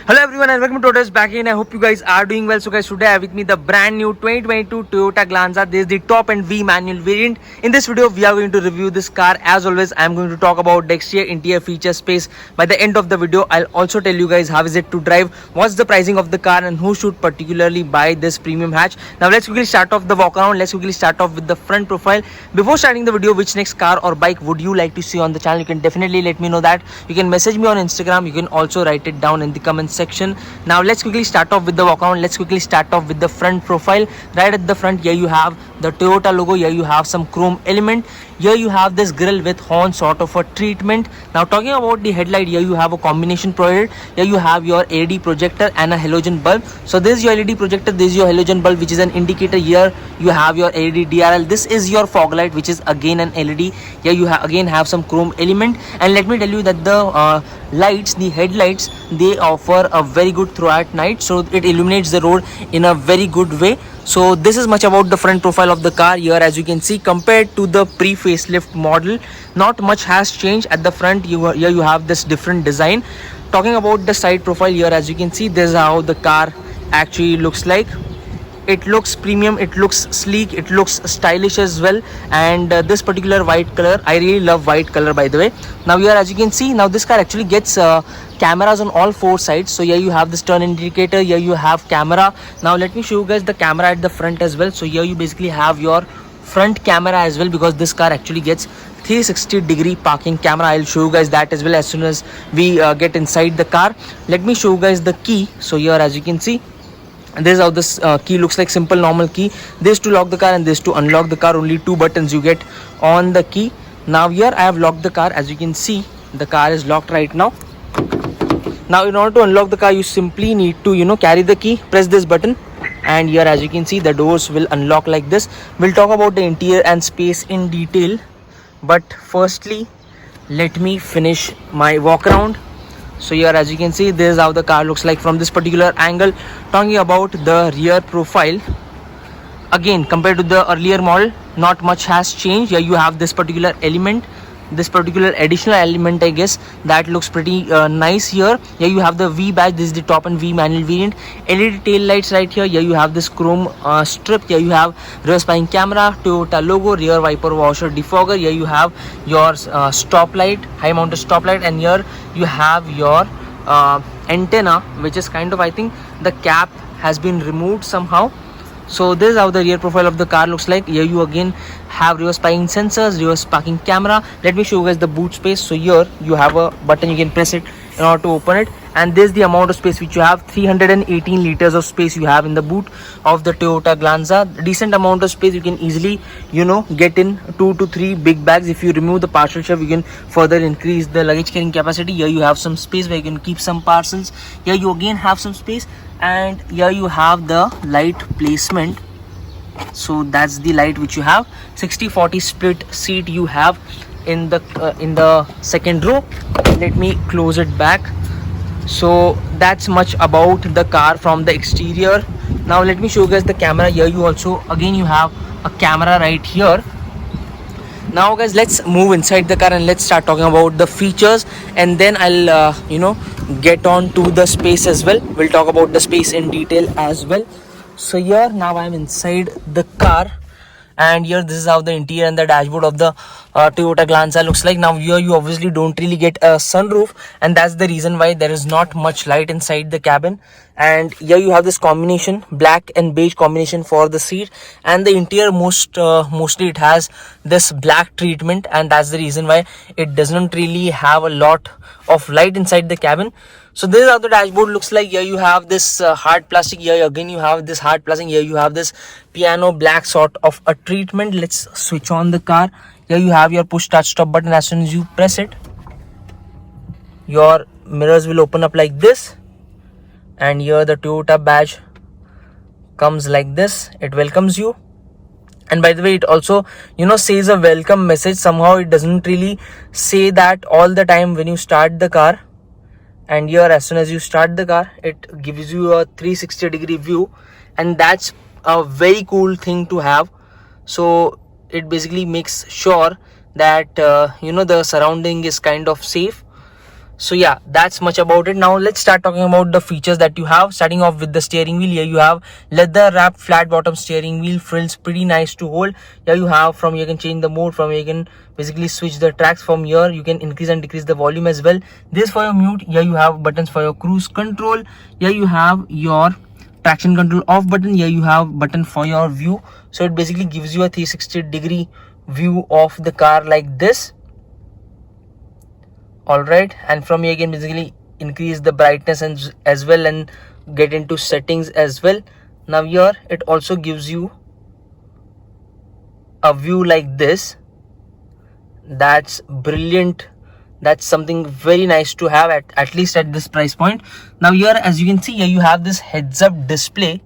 Hello everyone and welcome to today's back in. I hope you guys are doing well. So guys, today I have with me the brand new 2022 Toyota Glanza. This is the top end V manual variant. In this video we are going to review this car. As always, I am going to talk about the exterior, interior, feature, space. By the end of the video I'll also tell you guys how is it to drive, what's the pricing of the car, and who should particularly buy this premium hatch. Now let's quickly start off the walk around. Let's quickly start off with the front profile. Before starting the video, which next car or bike would you like to see on the channel? You can definitely let me know that. You can message me on Instagram. You can also write it down in the comment section. Now let's quickly start off with the walk around. Let's quickly start off with the front profile. Right at the front, here you have the Toyota logo. Here you have some chrome element. Here you have this grille with horn sort of a treatment. Now talking about the headlight, here you have a combination provided. Here you have your LED projector and a halogen bulb. So this is your LED projector, this is your halogen bulb, which is an indicator. Here you have your LED DRL. This is your fog light, which is again an LED. Here you again have some chrome element. And let me tell you that the lights, the headlights, they offer a very good throughout night, so it illuminates the road in a very good way. So this is much about the front profile of the car. Here, as you can see, compared to the pre-facelift model, not much has changed. At the front, here you have this different design. Talking about the side profile, here as you can see, this is how the car actually looks like. It looks premium, it looks sleek, it looks stylish as well. And this particular white color, I really love white color, by the way. Now here as you can see, now this car actually gets cameras on all four sides. So here you have this turn indicator, here you have camera. Now let me show you guys the camera at the front as well. So here you basically have your front camera as well, because this car actually gets 360-degree parking camera. I'll show you guys that as well as soon as we get inside the car. Let me show you guys the key. So here as you can see, this is how this key looks like. Simple normal key. This to lock the car and this to unlock the car. Only two buttons you get on the key. Now here I have locked the car. As you can see, the car is locked right now. Now in order to unlock the car, you simply need to carry the key, press this button, and here as you can see, the doors will unlock like this. We'll talk about the interior and space in detail, but firstly let me finish my walk around. So here as you can see, this is how the car looks like from this particular angle. Talking about the rear profile, again compared to the earlier model, not much has changed. Here you have this particular element, this particular additional element, I guess, that looks pretty nice here. Here you have the V badge. This is the top and V manual variant. LED tail lights right here. Here you have this chrome strip. Here you have rear spying camera, Toyota logo, rear wiper washer defogger. Here you have your stop light, high mounted stop light, and here you have your antenna, which is kind of, I think the cap has been removed somehow. So this is how the rear profile of the car looks like. Here you again have reverse parking sensors, reverse parking camera. Let me show you guys the boot space. So here you have a button, you can press it in order to open it, and this is the amount of space which you have. 318 liters of space you have in the boot of the Toyota Glanza. Decent amount of space. You can easily get in 2 to 3 big bags. If you remove the partial shelf, you can further increase the luggage carrying capacity. Here you have some space where you can keep some parcels. Here you again have some space, and here you have the light placement. So that's the light which you have. 60-40 split seat you have in the second row. Let me close it back. So that's much about the car from the exterior. Now let me show you guys the camera. Here you also again you have a camera right here. Now guys, let's move inside the car and let's start talking about the features, and then I'll get on to the space as well. We'll talk about the space in detail as well. So here now I'm inside the car, and here this is how the interior and the dashboard of the Toyota Glanza looks like. Now here you obviously don't really get a sunroof, and that's the reason why there is not much light inside the cabin. And here you have this combination, black and beige combination for the seat, and the interior mostly it has this black treatment, and that's the reason why it doesn't really have a lot of light inside the cabin. So this is how the dashboard looks like. Here you have this hard plastic. Here again you have this hard plastic. Here you have this piano black sort of a treatment. Let's switch on the car. Here you have your push start stop button. As soon as you press it, your mirrors will open up like this, and here the Toyota badge comes like this. It welcomes you. And by the way, it also says a welcome message. Somehow it doesn't really say that all the time when you start the car. And here as soon as you start the car, it gives you a 360-degree view, and that's a very cool thing to have. So it basically makes sure that the surrounding is kind of safe. So yeah, that's much about it. Now let's start talking about the features that you have. Starting off with the steering wheel. Here you have leather wrapped flat bottom steering wheel, frills pretty nice to hold. Here you have, from here you can change the mode, from here you can basically switch the tracks, from here you can increase and decrease the volume as well. This for your mute. Here you have buttons for your cruise control. Here you have your traction control off button. Here you have button for your view, so it basically gives you a 360-degree view of the car like this. All right, and from here you can basically increase the brightness and as well, and get into settings as well. Now here it also gives you a view like this. That's brilliant. That's something very nice to have at least at this price point. Now here, as you can see, here you have this heads up display,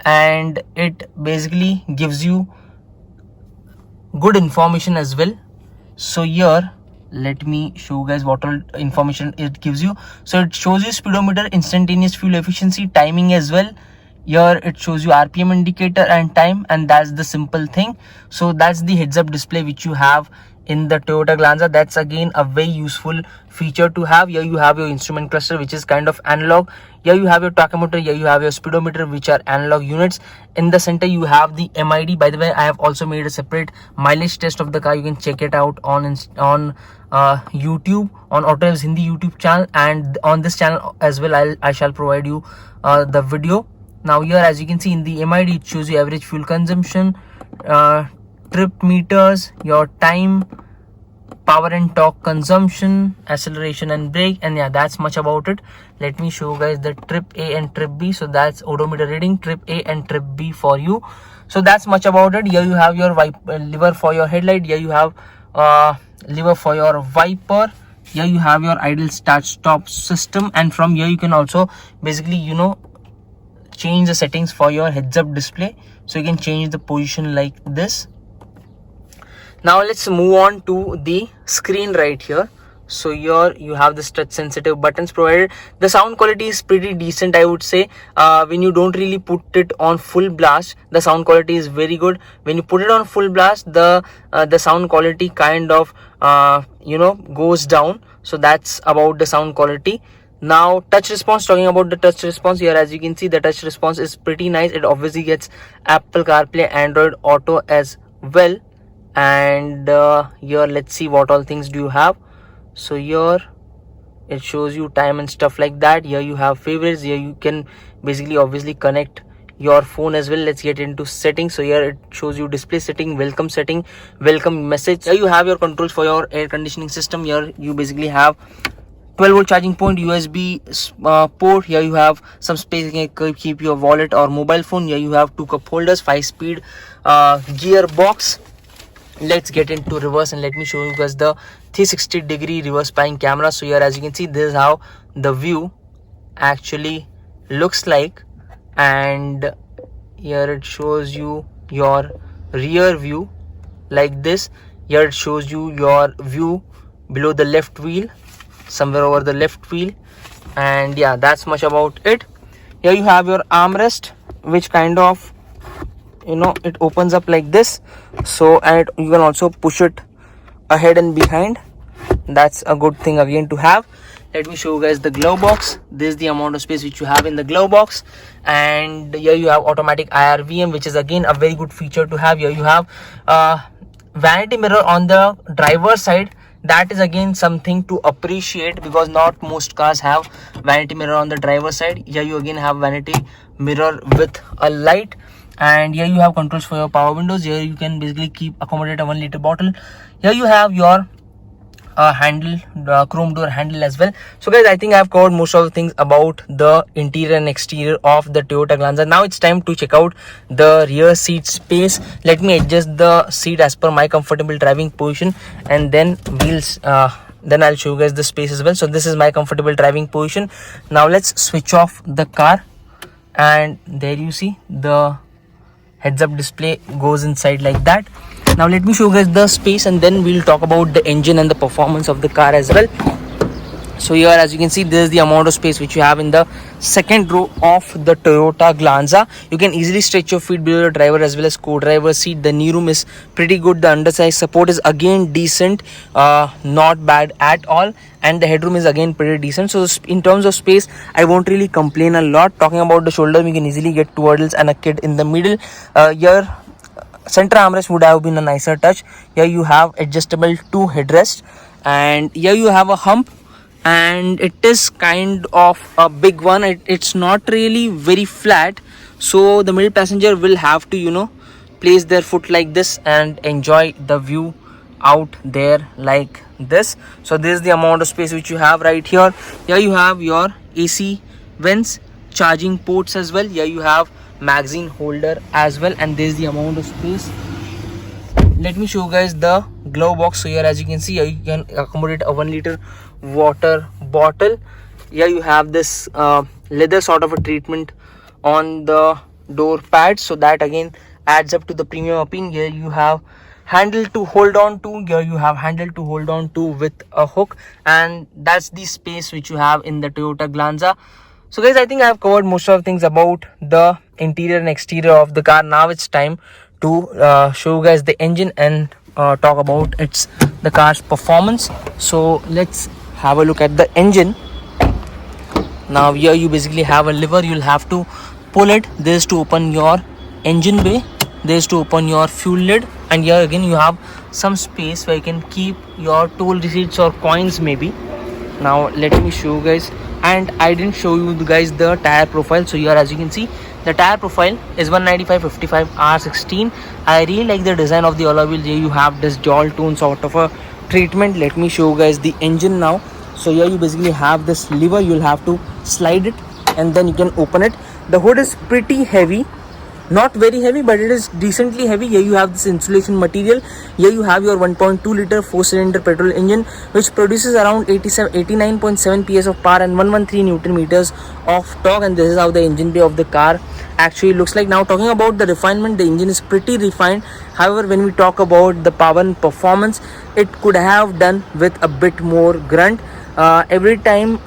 and it basically gives you good information as well. So here, let me show you guys what all information it gives you. So it shows you speedometer, instantaneous fuel efficiency, timing as well. Here it shows you RPM indicator and time, and that's the simple thing. So that's the heads up display which you have in the Toyota Glanza. That's again a very useful feature to have. Here you have your instrument cluster, which is kind of analog. Here you have your tachometer. Here you have your speedometer, which are analog units. In the center you have the MID. By the way, I have also made a separate mileage test of the car. You can check it out on YouTube, on Auto's Hindi YouTube channel, and on this channel as well I shall provide you the video. Now here, as you can see in the MID, it shows you average fuel consumption, trip meters, your time, power and torque consumption, acceleration and brake, and yeah, that's much about it. Let me show you guys the trip A and trip B. So that's odometer reading, trip A and trip B for you. So that's much about it. Here you have your lever for your headlight. Here you have lever for your wiper. Here you have your idle start stop system, and from here you can also basically change the settings for your heads up display. So you can change the position like this. Now let's move on to the screen right here. So here you have the touch sensitive buttons provided. The sound quality is pretty decent, I would say. When you don't really put it on full blast, the sound quality is very good. When you put it on full blast, the sound quality kind of goes down. So that's about the sound quality. Now touch response, talking about the touch response, here as you can see, the touch response is pretty nice. It obviously gets Apple CarPlay, Android Auto as well. And here let's see what all things do you have. So here it shows you time and stuff like that. Here you have favorites. Here you can basically obviously connect your phone as well. Let's get into settings. So here it shows you display setting, welcome message. Here you have your controls for your air conditioning system. Here you basically have 12-volt charging point, USB port. Here you have some space, you can keep your wallet or mobile phone. Here you have 2 cup holders, 5-speed gearbox. Let's get into reverse, and let me show you guys the 360-degree reverse panning camera. So here as you can see, this is how the view actually looks like, and here it shows you your rear view like this. Here it shows you your view below the left wheel, somewhere over the left wheel, and yeah, that's much about it. Here you have your armrest, which kind of it opens up like this. So, and you can also push it ahead and behind. That's a good thing again to have. Let me show you guys the glove box. This is the amount of space which you have in the glove box, and here you have automatic IRVM, which is again a very good feature to have. Here you have vanity mirror on the driver's side. That is again something to appreciate, because not most cars have vanity mirror on the driver's side. Here you again have vanity mirror with a light, and here you have controls for your power windows. Here you can basically accommodate a 1 liter bottle. Here you have your handle, chrome door handle as well. So guys, I think I have covered most of the things about the interior and exterior of the Toyota Glanza. Now it's time to check out the rear seat space. Let me adjust the seat as per my comfortable driving position, and then then I'll show you guys the space as well. So this is my comfortable driving position. Now let's switch off the car, and there you see the heads up display goes inside like that. Now let me show you guys the space, and then we'll talk about the engine and the performance of the car as well. So here, as you can see, this is the amount of space which you have in the second row of the Toyota Glanza. You can easily stretch your feet below the driver as well as co-driver seat. The knee room is pretty good. The underside support is again decent, not bad at all, and the headroom is again pretty decent. So in terms of space, I won't really complain a lot. Talking about the shoulder, we can easily get two adults and a kid in the middle. Here, center armrest would have been a nicer touch. Here you have adjustable two headrests, and here you have a hump, and it is kind of a big one. It's not really very flat, so the middle passenger will have to place their foot like this and enjoy the view out there like this. So this is the amount of space which you have right here. Here you have your AC vents, charging ports as well. Here you have magazine holder as well, and this is the amount of space. Let me show you guys the glove box. So here, as you can see, here you can accommodate a 1 liter water bottle. Here you have this leather sort of a treatment on the door pads, so that again adds up to the premium appeal. Here you have handle to hold on to. Here you have handle to hold on to with a hook, and that's the space which you have in the Toyota Glanza. So guys, I think I have covered most of the things about the interior and exterior of the car. Now it's time to show you guys the engine and talk about the car's performance. So let's have a look at the engine. Now here you basically have a lever. You'll have to pull it. This is to open your engine bay, this is to open your fuel lid, and here again you have some space where you can keep your toll receipts or coins maybe. Now let me show you guys, and I didn't show you guys the tire profile. So here, as you can see, the tire profile is 195/55 R16. I really like the design of the alloy wheel. Here you have this dual tone sort of a treatment. Let me show you guys the engine now. So here you basically have this lever. You'll have to slide it and then you can open it. The hood is pretty heavy, not very heavy, but it is decently heavy. Here you have this insulation material. Here you have your 1.2 liter 4-cylinder petrol engine, which produces around 89.7 PS of power and 113 Newton meters of torque. And this is how the engine bay of the car actually looks like. Now talking about the refinement, the engine is pretty refined. However, when we talk about the power and performance, it could have done with a bit more grunt. Every time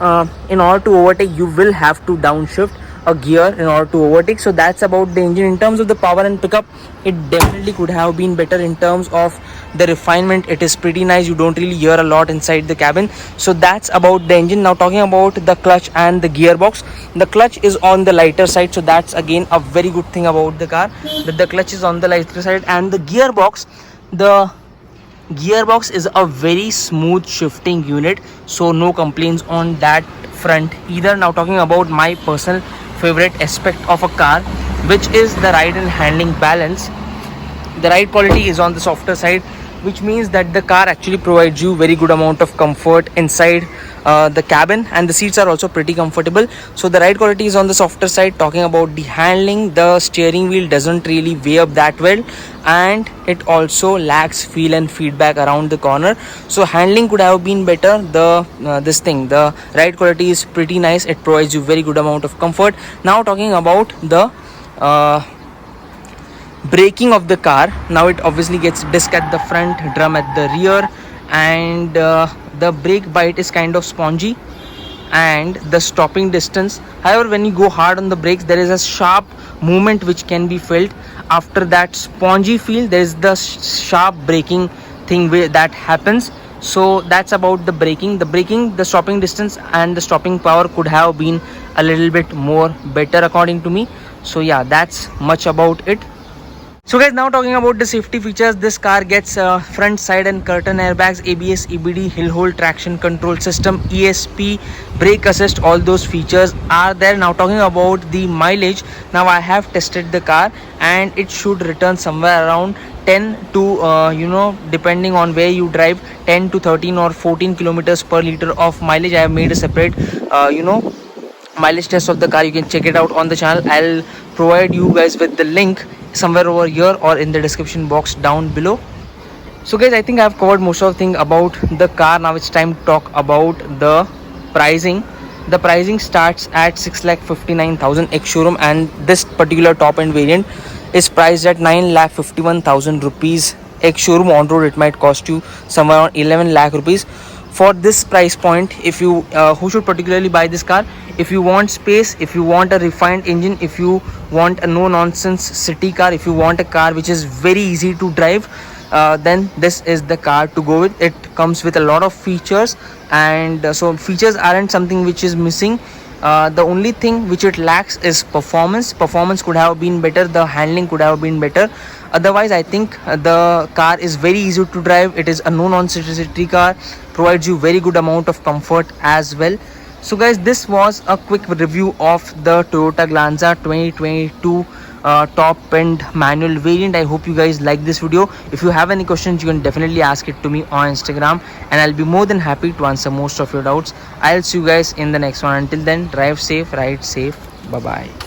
in order to overtake, you will have to downshift a gear in order to overtake. So that's about the engine. In terms of the power and pickup, it definitely could have been better. In terms of the refinement, it is pretty nice. You don't really hear a lot inside the cabin. So that's about the engine. Now talking about the clutch and the gearbox, the clutch is on the lighter side, so that's again a very good thing about the car, that the clutch is on the lighter side. And the gearbox is a very smooth shifting unit, so no complaints on that front either. Now talking about my personal favorite aspect of a car, which is the ride and handling balance. The ride quality is on the softer side, which means that the car actually provides you very good amount of comfort inside the cabin, and the seats are also pretty comfortable. So the ride quality is on the softer side. Talking about the handling, the steering wheel doesn't really weigh up that well, and it also lacks feel and feedback around the corner. So handling could have been better. The ride quality is pretty nice. It provides you very good amount of comfort. Now talking about the braking of the car, now it obviously gets disc at the front, drum at the rear, and the brake bite is kind of spongy, and the stopping distance, however, when you go hard on the brakes, there is a sharp movement which can be felt. After that spongy feel, there is the sharp braking thing that happens. So that's about the braking. The stopping distance and the stopping power could have been a little bit more better according to me. So yeah, that's much about it. So guys, now talking about the safety features, this car gets front, side and curtain airbags, ABS, EBD, hill hold, traction control system, ESP, brake assist, all those features are there. Now talking about the mileage, now I have tested the car and it should return somewhere around 10 to depending on where you drive, 10 to 13 or 14 kilometers per liter of mileage. I have made a separate mileage test of the car. You can check it out on the channel. I'll provide you guys with the link somewhere over here or in the description box down below. So guys, I think I've covered most of the thing about the car. Now it's time to talk about the pricing. The pricing starts at 6,59,000 ex-showroom, and this particular top end variant is priced at 9,51,000 rupees ex-showroom. On road it might cost you somewhere around 11 lakh rupees. for this price point, if you who should particularly buy this car? If you want space, if you want a refined engine, if you want a no nonsense city car, if you want a car which is very easy to drive, then this is the car to go with. It comes with a lot of features, and so features aren't something which is missing. The only thing which it lacks is performance could have been better, the handling could have been better. Otherwise, I think the car is very easy to drive. It is a no nonsense city car, provides you very good amount of comfort as well. So guys, this was a quick review of the Toyota Glanza 2022 top end manual variant. I hope you guys like this video. If you have any questions, you can definitely ask it to me on Instagram, and I'll be more than happy to answer most of your doubts. I'll see you guys in the next one. Until then, drive safe, ride safe. Bye bye.